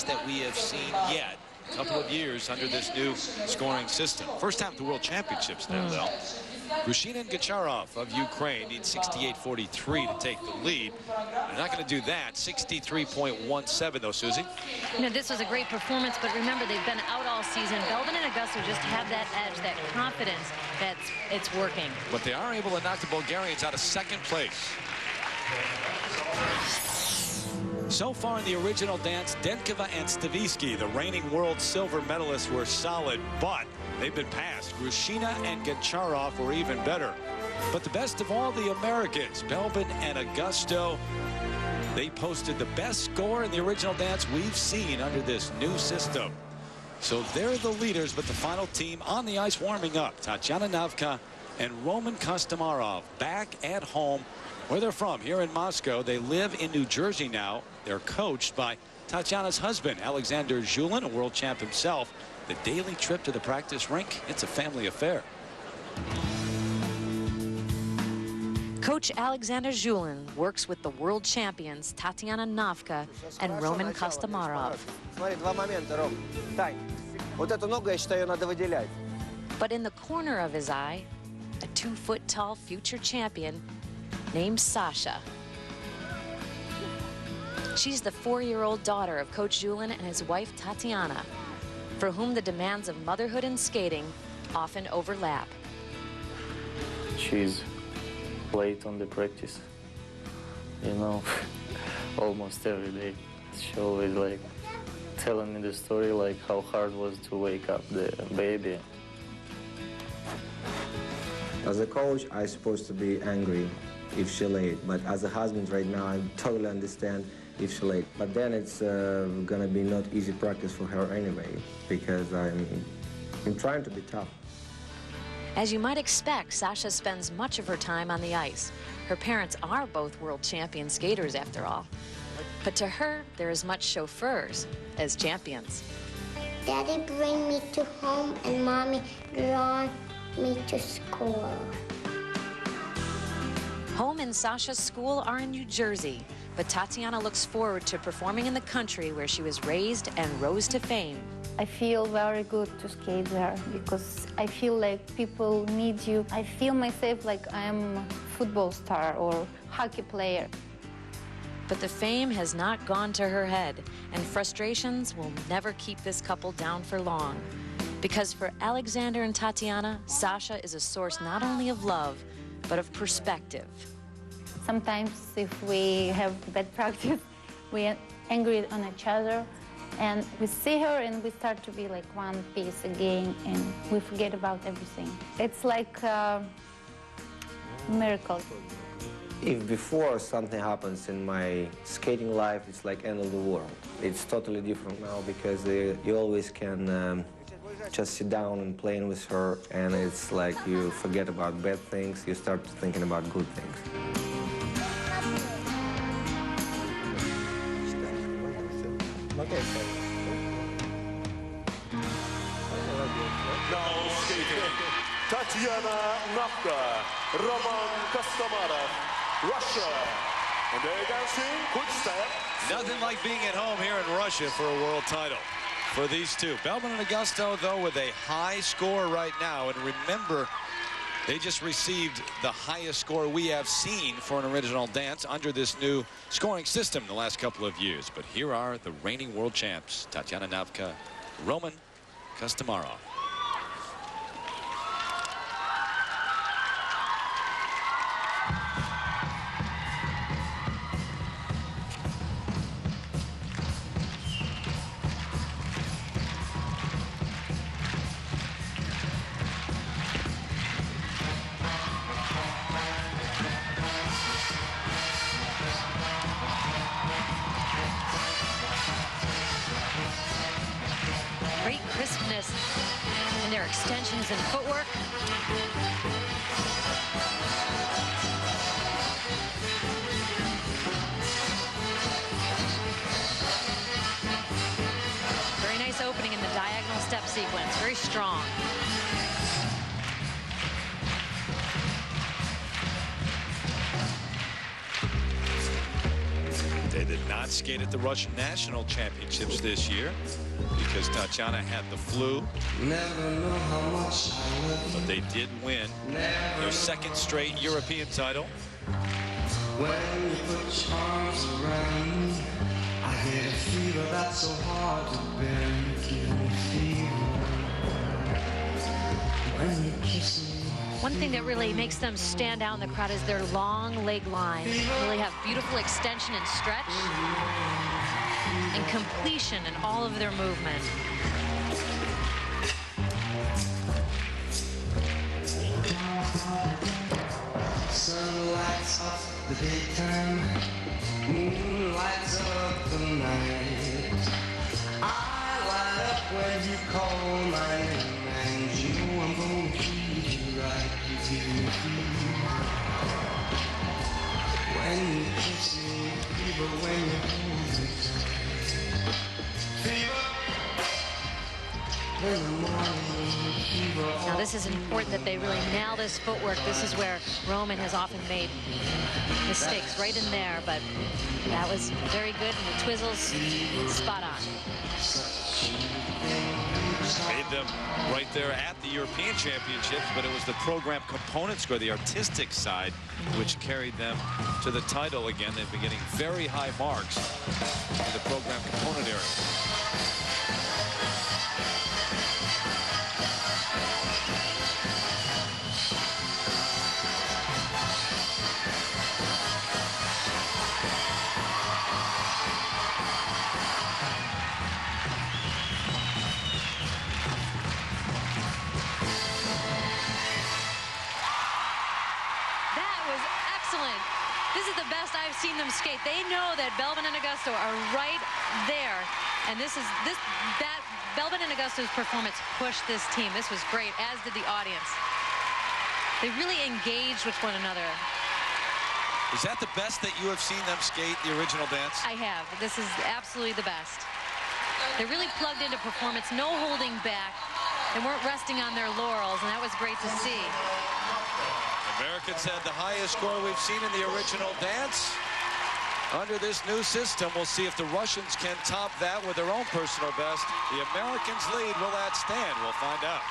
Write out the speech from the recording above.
best that we have seen yet. A couple of years under this new scoring system. First time at the World Championships now, though. Grushin and Gacharov of Ukraine need 68-43 to take the lead. They're not going to do that. 63.17, though, Susie. You know, this was a great performance, but remember, they've been out all season. Belbin and Augusto just have that edge, that confidence that it's working. But they are able to knock the Bulgarians out of second place. So far in the original dance, Denkova and Stavisky, the reigning world silver medalists, were solid, but they've been passed. Grushina and Gacharov were even better. But the best of all the Americans, Belbin and Augusto, they posted the best score in the original dance we've seen under this new system. So they're the leaders, but the final team on the ice warming up. TATIANA Navka and Roman Kostomarov back at home where they're from, here in Moscow. They live in New Jersey now. They're coached by Tatiana's husband, Alexander Zhulin, a world champ himself. The daily trip to the practice rink, it's a family affair. Coach Alexander Zhulin works with the world champions Tatiana Navka and Roman Kostomarov. But in the corner of his eye, a 2-foot-tall future champion named Sasha. She's the 4-year-old daughter of Coach Zhulin and his wife Tatiana, for whom the demands of motherhood and skating often overlap. She's late on the practice, you know, almost every day. She always like telling me the story, like how hard it was to wake up the baby. As a coach, I'm supposed to be angry if she's late, but as a husband right now, I totally understand if she's late. But then it's gonna be not easy practice for her anyway, because I'm trying to be tough. As you might expect, Sasha spends much of her time on the ice. Her parents are both world champion skaters, after all. But to her, they're as much chauffeurs as champions. Daddy bring me to home and Mommy draw me to school. Home and Sasha's school are in New Jersey, but Tatiana looks forward to performing in the country where she was raised and rose to fame. I feel very good to skate there because I feel like people need you. I feel myself like I'm a football star or hockey player. But the fame has not gone to her head, and frustrations will never keep this couple down for long. Because for Alexander and Tatiana, Sasha is a source not only of love, but of perspective. Sometimes if we have bad practice, we are angry on each other, and we see her and we start to be like one piece again, and we forget about everything. It's like a miracle. If before something happens in my skating life, it's like end of the world. It's totally different now because you always can just sit down and playing with her, and it's like you forget about bad things, you start thinking about good things. Now skating, Tatiana Navka, Roman Kostomarov, Russia. And they're dancing, quick step. Nothing like being at home here in Russia for a world title for these two. Belbin and Augusto, though, with a high score right now. And remember, they just received the highest score we have seen for an original dance under this new scoring system in the last couple of years. But here are the reigning world champs, Tatiana Navka, Roman Kostomarov. Great crispness in their extensions and footwork. Very nice opening in the diagonal step sequence, very strong. They did did not skate at the Russian National Championships this year because Tatiana had the flu. But they did win their second straight European title. When you put your arms around me, I get a fever that's so hard to bear. You give me fever when you kiss me. One thing that really makes them stand out in the crowd is their long leg line. They really have beautiful extension and stretch and completion in all of their movement. Sun lights up the daytime, moon lights up the night. I light up when you call my name, and you know I'm gonna treat you right. You give me fever when you kiss me, fever when you hold me tight. Fever in the morning, fever. Now this is important that they really nail this footwork. This is where Roman has often made mistakes right in there, but that was very good, and the twizzles spot on. Made them right there at the European Championships, but it was the program component score, the artistic side, which carried them to the title again. They've been getting very high marks in the program component area. This is the best I've seen them skate. They know that Belbin and Augusto are right there, and that Belbin and Augusto's performance pushed this team. This was great, as did the audience. They really engaged with one another. Is that the best that you have seen them skate, the original dance? I have. This is absolutely the best. They really plugged into performance, no holding back. They weren't resting on their laurels, and that was great to see. Americans had the highest score we've seen in the original dance. Under this new system, we'll see if the Russians can top that with their own personal best. The Americans lead. Will that stand? We'll find out.